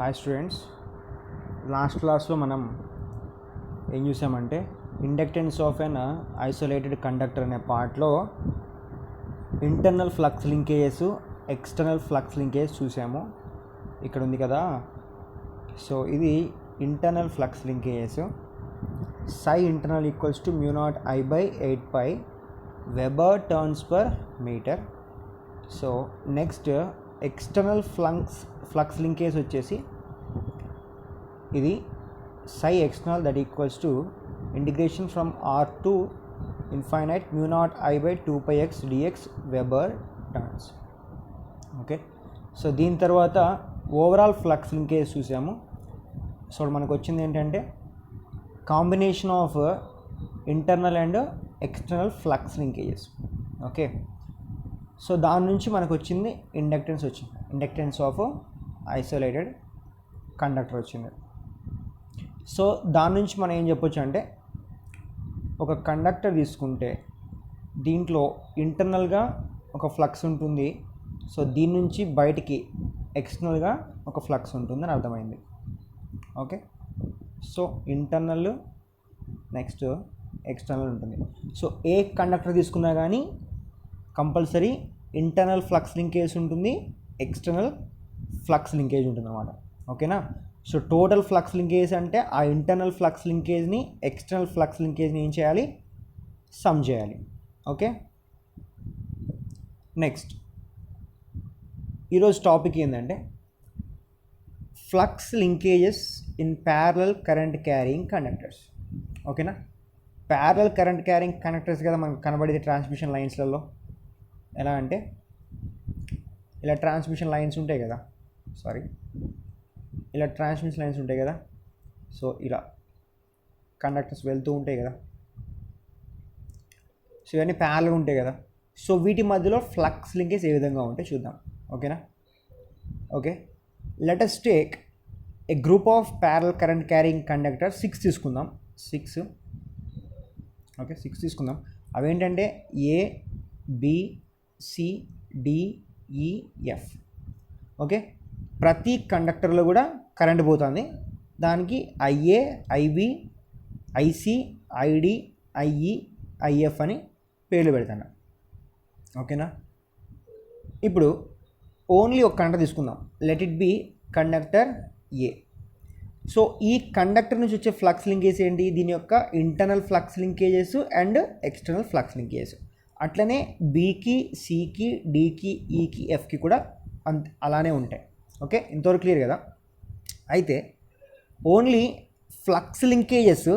Hi students, last క్లాస్లో మనం ఏం చూసామంటే inductance of N isolated conductor అనే పార్ట్లో internal flux linkages, external flux linkage చూసాము. ఇక్కడ ఉంది కదా, సో ఇది internal flux linkages. psi internal equals to mu naught I by 8 pi Weber turns per meter. So next external flux linkage వచ్చేసి ఇది psi external that equals to integration from r to infinite mu naught I by 2 pi x dx Weber turns. Okay, so దీని తర్వాత overall flux linkage చూసాము. So మనకు వచ్చింది ఏంటంటే combination of internal and external flux linkages. Okay, so దాని నుంచి మనకు వచ్చింది ఇండక్టెన్స్ ఆఫ్ ఐసోలేటెడ్ కండక్టర్ వచ్చింది. సో దాని నుంచి మనం ఏం చెప్పొచ్చు అంటే, ఒక కండక్టర్ తీసుకుంటే దీంట్లో ఇంటర్నల్గా ఒక ఫ్లక్స్ ఉంటుంది, సో దీని నుంచి బయటికి ఎక్స్టర్నల్గా ఒక ఫ్లక్స్ ఉంటుందని అర్థమైంది. Okay, so internal next external ఉంటుంది. సో ఏ కండక్టర్ తీసుకున్నా కానీ కంపల్సరీ ఇంటర్నల్ ఫ్లక్స్ లింకేజ్ ఉంటుంది, ఎక్స్టర్నల్ ఫ్లక్స్ లింకేజ్ ఉంటుంది అన్నమాట. ఓకేనా, సో టోటల్ ఫ్లక్స్ లింకేజ్ అంటే ఆ ఇంటర్నల్ ఫ్లక్స్ లింకేజ్ని ఎక్స్టర్నల్ ఫ్లక్స్ లింకేజ్ని ఏం చేయాలి, సమ్ చేయాలి. ఓకే, నెక్స్ట్ ఈరోజు టాపిక్ ఏంటంటే flux linkages in parallel current carrying conductors. ఓకేనా, ప్యారలల్ కరెంట్ క్యారింగ్ కండక్టర్స్ కదా మనకు కనబడేది ట్రాన్స్మిషన్ లైన్స్లలో. ఎలా అంటే ఇలా ట్రాన్స్మిషన్ లైన్స్ ఉంటాయి కదా, ఇలా ట్రాన్స్మిషన్ లైన్స్ ఉంటాయి కదా, సో ఇలా కండక్టర్స్ వెళ్తూ ఉంటాయి కదా, సో ఇవన్నీ ప్యారలల్ ఉంటాయి కదా. సో వీటి మధ్యలో ఫ్లక్స్ లింకేజ్ ఏ విధంగా ఉంటాయి చూద్దాం. ఓకేనా, okay, let us take a group of parallel current carrying conductor 6 తీసుకుందాం. 6 తీసుకుందాం. అవేంటంటే A, B, C, D, E, F. Okay, ప్రతి కండక్టర్లో కూడా కరెంట్ పోతుంది. దానికి IA, IB, IC, ID, IE, IF అని పేర్లు పెడతాను. ఓకేనా, ఇప్పుడు ఓన్లీ ఒక కండక్టర్ తీసుకుందాం. Let it be conductor A. So ఈ కండక్టర్ నుంచి వచ్చే ఫ్లక్స్ లింకేజ్ ఏంటి, దీని యొక్క internal flux linkages and external flux linkages. అట్లనే బీకి, సికి, డికి, ఈకి, ఎఫ్కి కూడా అలానే ఉంటాయి. ఓకే, ఇంతవరకు క్లియర్ కదా. అయితే ఓన్లీ ఫ్లక్స్ లింకేజెస్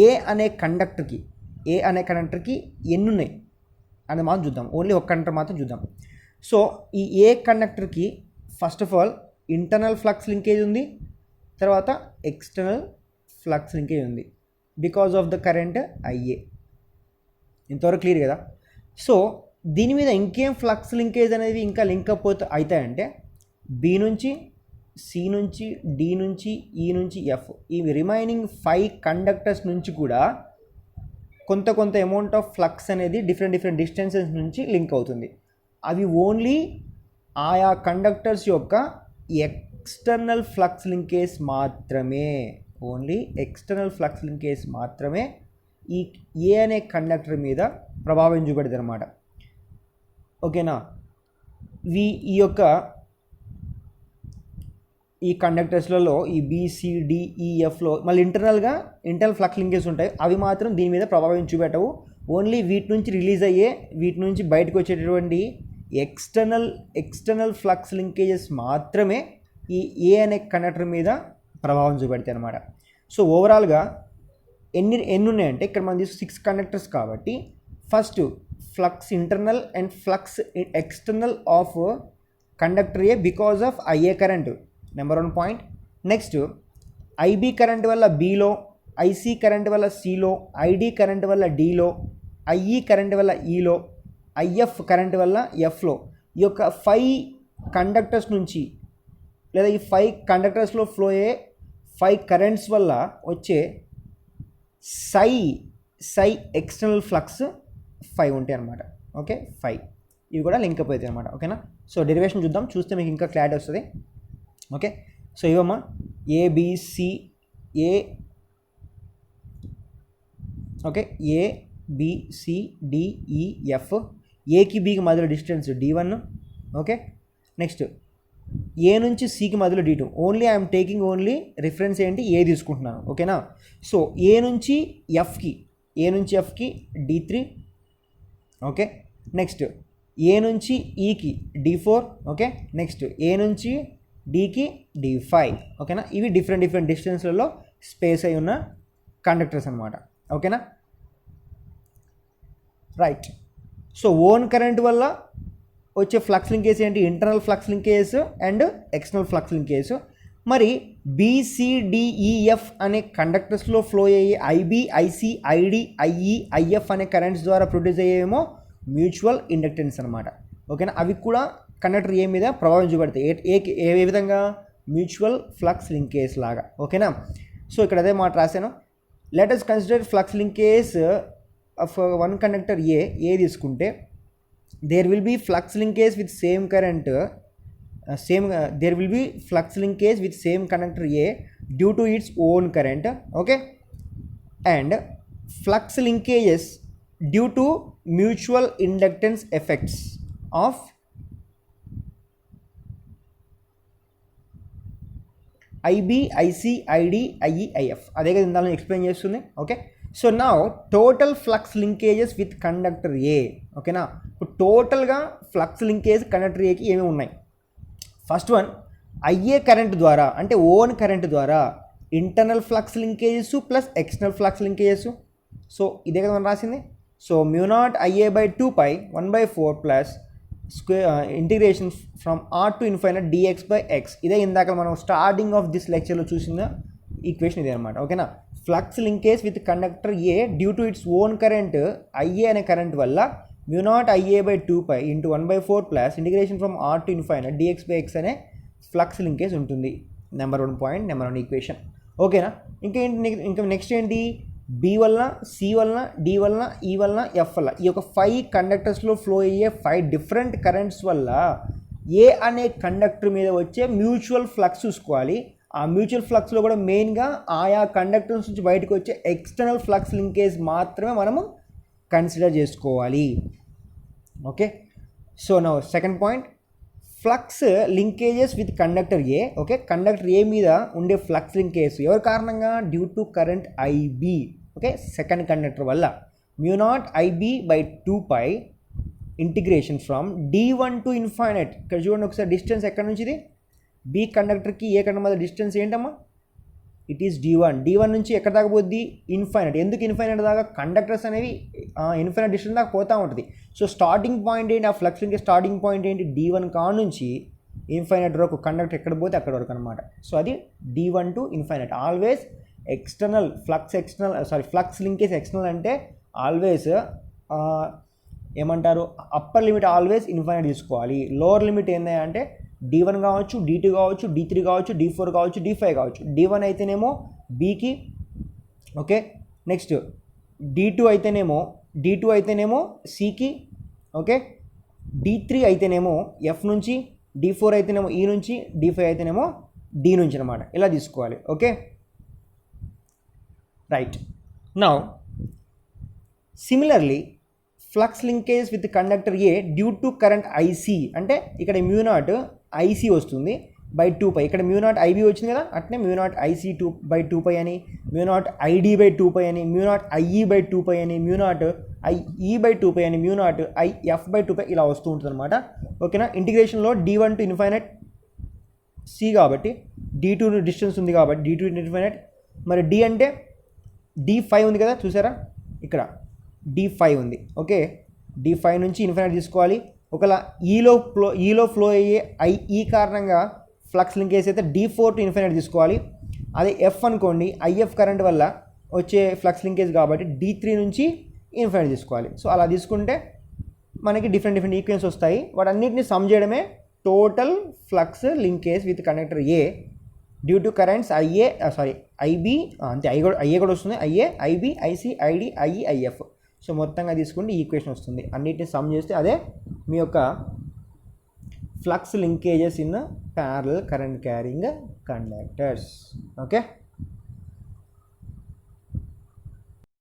ఏ అనే కండక్టర్కి ఎన్ని ఉన్నాయి అనేది మాత్రం చూద్దాం. ఓన్లీ ఒక కండక్టర్ మాత్రం చూద్దాం. సో ఈ ఏ కండక్టర్కి first of all internal flux linkage ఉంది, తర్వాత ఎక్స్టర్నల్ ఫ్లక్స్ లింకేజ్ ఉంది because of the current IA. ఇంతవరకు క్లియర్ కదా. సో దీని మీద ఇంకేం ఫ్లక్స్ లింకేజ్ అనేది ఇంకా లింకప్ అవుతాయంటే బి నుంచి, సి నుంచి, డి నుంచి, ఈ నుంచి, ఎఫ్, ఈ రిమైనింగ్ 5 కండక్టర్స్ నుంచి కూడా కొంత అమౌంట్ ఆఫ్ ఫ్లక్స్ అనేది డిఫరెంట్ డిస్టెన్సెస్ నుంచి లింక్ అవుతుంది. అవి ఓన్లీ ఆయా కండక్టర్స్ యొక్క ఎక్స్టర్నల్ ఫ్లక్స్ లింకేజ్ మాత్రమే, ఈ ఏ అనే కండక్టర్ మీద ప్రభావం చూపెడుతుంది అన్నమాట. ఓకేనా, ఈ కండక్టర్స్లలో ఈ BCDEFలో మళ్ళీ ఇంటర్నల్ ఫ్లక్స్ లింకేజ్ ఉంటాయి. అవి మాత్రం దీని మీద ప్రభావం చూపెట్టవు. ఓన్లీ వీటి నుంచి రిలీజ్ అయ్యే, వీటి నుంచి బయటకు వచ్చేటటువంటి ఎక్స్టర్నల్ ఫ్లక్స్ లింకేజెస్ మాత్రమే ఈ ఏ అనే కండక్టర్ మీద ప్రభావం చూపెడతాయి అన్నమాట. సో ఓవరాల్గా ఎన్ని ఉన్నాయంటే ఇక్కడ మనం 6 కండక్టర్స్ కాబట్టి first flux internal and flux external of conductor A because of IA current, number 1 point. Next IB current వల్ల బీలో, ఐసి కరెంట్ వల్ల సిలో, ఐడి కరెంట్ వల్ల డిలో, ఐఈ కరెంట్ వల్ల ఈలో, ఐఎఫ్ కరెంట్ వల్ల ఎఫ్లో. ఈ యొక్క 5 కండక్టర్స్ నుంచి లేదా ఈ 5 కండక్టర్స్లో ఫ్లో అయ్యే 5 కరెంట్స్ వల్ల వచ్చే సై ఎక్స్టర్నల్ ఫ్లక్స్ 5 ఉంటాయి అన్నమాట. ఓకే, 5 ఇవి కూడా లింకప్ అవుతాయి అన్నమాట. ఓకేనా, సో డెరివేషన్ చూద్దాం, చూస్తే మీకు ఇంకా క్లారిటీ వస్తుంది. ఓకే, సో ఇవమ్మా ఏబిసి ఏ ఓకే ABCDEF, ఏకి బికి మధ్యలో డిస్టెన్స్ D1, ఓకే. నెక్స్ట్ ఏ నుంచి సికి మధ్యలో D2. Only I'm taking only reference ఏంటి ఏ తీసుకుంటున్నాను, ఓకేనా. సో ఏ నుంచి ఎఫ్కి D3, ఓకే. నెక్స్ట్ ఏ నుంచి ఈకి D4, ఓకే. నెక్స్ట్ ఏ నుంచి డికి D5, ఓకేనా. ఇవి డిఫరెంట్ డిస్టెన్స్లలో స్పేస్ అయి ఉన్న కండక్టర్స్ అనమాట, ఓకేనా. రైట్. సో ఓన్ కరెంట్ వల్ల వచ్చే ఫ్లక్స్ లింకేజ్ ఏంటి, internal flux linkage and external flux linkage. మరి BCDEF అనే కండక్టర్స్లో ఫ్లో అయ్యే IB, IC, ID, IE, IF అనే కరెంట్స్ ద్వారా ప్రొడ్యూస్ అయ్యేమో మ్యూచువల్ ఇండక్టెన్స్ అనమాట, ఓకేనా. అవి కూడా కండక్టర్ ఏ మీద ప్రభావం చూపెడతాయి, ఏ విధంగా, మ్యూచువల్ ఫ్లక్స్ లింకేజ్ లాగా, ఓకేనా. సో ఇక్కడ అదే మాట రాశాను. Let us consider flux linkage of one conductor A తీసుకుంటే there will be flux linkage with same current there will be flux linkage with same conductor A due to its own current, okay, and flux linkages due to mutual inductance effects of IB, IC, ID, IE, IF. అదే కదా ఇందాక explain చేస్తుంది, okay. So నా total flux linkages with conductor A, ఓకేనా. ఇప్పుడు టోటల్గా flux linkage conductor ఏకి ఏమేమి ఉన్నాయి. ఫస్ట్ వన్ ఐఏ కరెంట్ ద్వారా, అంటే ఓన్ కరెంట్ ద్వారా internal flux linkages plus external flux linkages. So ఇదే కదా మనం రాసింది. So μ0 IA/2π 1/4 plus integration from R to infinite dx/x. ఇదే ఇందాక మనం స్టార్టింగ్ ఆఫ్ దిస్ లెక్చర్లో చూసిన ఈక్వేషన్ ఇదే అనమాట, ఓకేనా. Flux linkage with conductor A due to its own current IA అనే కరెంట్ వల్ల μ0 IA/2π × 1/4 plus integration from R to infinite dx/x అనే ఫ్లక్స్ లింకేజ్ ఉంటుంది. నెంబర్ 1 పాయింట్, నెంబర్ 1 ఈక్వేషన్, ఓకేనా. ఇంకా నెక్స్ట్ ఏంటి, బి వల్ల, సి వల్ల, డి వల్ల, ఈ వల్ల, ఎఫ్ వల్ల, ఈ యొక్క 5 కండక్టర్స్లో ఫ్లో అయ్యే 5 డిఫరెంట్ కరెంట్స్ వల్ల ఏ అనే కండక్టర్ మీద వచ్చే మ్యూచువల్ ఫ్లక్స్ చూసుకోవాలి. ఆ మ్యూచువల్ ఫ్లక్స్లో కూడా మెయిన్గా ఆయా కండక్టర్స్ నుంచి బయటకు వచ్చే ఎక్స్టర్నల్ ఫ్లక్స్ లింకేజ్ మాత్రమే మనము కన్సిడర్ చేసుకోవాలి, ఓకే. సో నా second point, flux linkages with conductor A, okay. Conductor A మీద ఉండే ఫ్లక్స్ లింకేజ్ ఎవరి కారణంగా, due to current IB, okay. Second conductor వల్ల μ0 IB/2π integration from D1 to infinite. ఇక్కడ చూడండి ఒకసారి డిస్టెన్స్ ఎక్కడి నుంచి, ఇది బి కండక్టర్కి ఏ కండక్టర్ మధ్య డిస్టెన్స్ ఏంటమ్మా, ఇట్ ఈస్ D1 నుంచి ఎక్కడ దాకా పోద్ది, ఇన్ఫైనైట్. ఎందుకు ఇన్ఫైనైట్ దాకా, కండక్టర్స్ అనేవి ఇన్ఫైనైట్ డిస్టెన్స్ దాకా పోతూ ఉంటుంది. సో స్టార్టింగ్ పాయింట్ ఏంటి, ఆ ఫ్లక్స్ లింకేజ్ స్టార్టింగ్ పాయింట్ ఏంటి, D1 నుంచి ఇన్ఫైనైట్ వరకు కండక్టర్ ఎక్కడ పోతే అక్కడ వరకు అనమాట. సో అది D1 to infinite. Always external flux linkage external అంటే ఆల్వేస్ ఏమంటారు, అప్పర్ లిమిట్ ఆల్వేస్ ఇన్ఫైనైట్ తీసుకోవాలి. లోవర్ లిమిట్ ఏంటి అంటే D1 కావచ్చు, D2 కావచ్చు, D3 కావచ్చు, D4 కావచ్చు, D5 కావచ్చు. D1 అయితేనేమో బీకి, ఓకే. నెక్స్ట్ D2 అయితేనేమో సికి, ఓకే. D3 అయితేనేమో ఎఫ్ నుంచి, D4 అయితేనేమో ఈ నుంచి, D5 అయితేనేమో డి నుంచి అనమాట. ఇలా తీసుకోవాలి, okay. Right. Now similarly flux linkage with conductor A due to current IC, అంటే ఇక్కడ μ0 IC వస్తుంది /2π. ఇక్కడ μ0 IB వచ్చింది కదా, అట్నే μ0 IC/2π అని, μ0 ID/2π అని, μ0 IE/2π అని, μ0 IE/2π అని, μ0 IF/2π ఇలా వస్తూ ఉంటుంది అనమాట, ఓకేనా. ఇంటిగ్రేషన్లో D1 to infinite సి కాబట్టి D2 డిస్టెన్స్ ఉంది కాబట్టి D2 to infinite. మరి డి అంటే D5 ఉంది కదా, చూసారా ఇక్కడ D5 ఉంది, ఓకే. D5 నుంచి ఇన్ఫైనైట్ తీసుకోవాలి. ఒకవేళ ఈలో ఫ్లో అయ్యే ఈ కారణంగా ఫ్లక్స్ లింకేజ్ అయితే D4 to infinite తీసుకోవాలి. అదే ఎఫ్ అనుకోండి, IF కరెంట్ వల్ల వచ్చే ఫ్లక్స్ లింకేజ్ కాబట్టి D3 నుంచి ఇన్ఫైనైట్ తీసుకోవాలి. సో అలా తీసుకుంటే మనకి డిఫరెంట్ ఈక్వేషన్స్ వస్తాయి. వాటన్నిటిని సమ్ చేయడమే total flux linkage with conductor A due to currents IB, అంతే ఐఏ కూడా వస్తుంది, IA, IB, IC, ID, IE, IF. So మొత్తంగా తీసుకుంటే ఈక్వేషన్ వస్తుంది. అన్నిటిని సమ్ చేస్తే అదే మీ యొక్క flux linkages in a parallel current carrying conductors. Okay.